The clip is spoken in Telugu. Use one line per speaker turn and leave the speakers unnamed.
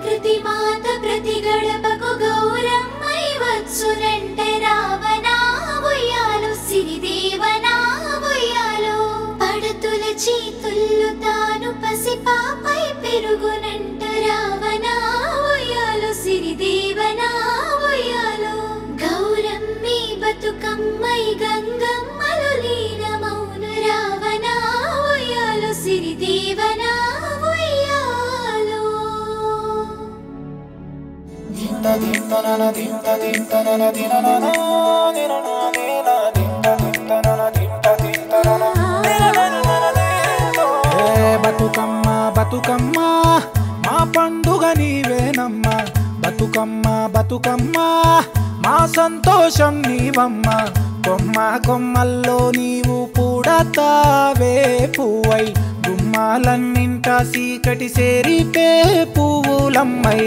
ప్రకృతి మాత ప్రతి గడపకు గౌరమ్మై వచ్చునంటే రావణ ఉయ్యాలో సిరిదేవనా ఉయ్యాలో పడతుల చేతుల్లో తాను పసిపాపై పెరుగునంట రావణ ఉయ్యాలో సిరిదేవనా ఉయ్యాలో గౌరమ్మి బతుకమ్మై గంగమ్మలు లీనమౌను రావణ ఉయ్యాలో సిరిదేవనా ఉయ్యాలో
బతుకమ్మ బతుకమ్మ మా పండుగ నీవేనమ్మా బతుకమ్మ బతుకమ్మ మా సంతోషం నీవమ్మ కొమ్మ కొమ్మల్లో నీవు పూడతావే పువ్వై గుమ్మాలన్నింట సీకటి సేరిపే పువ్వులమ్మై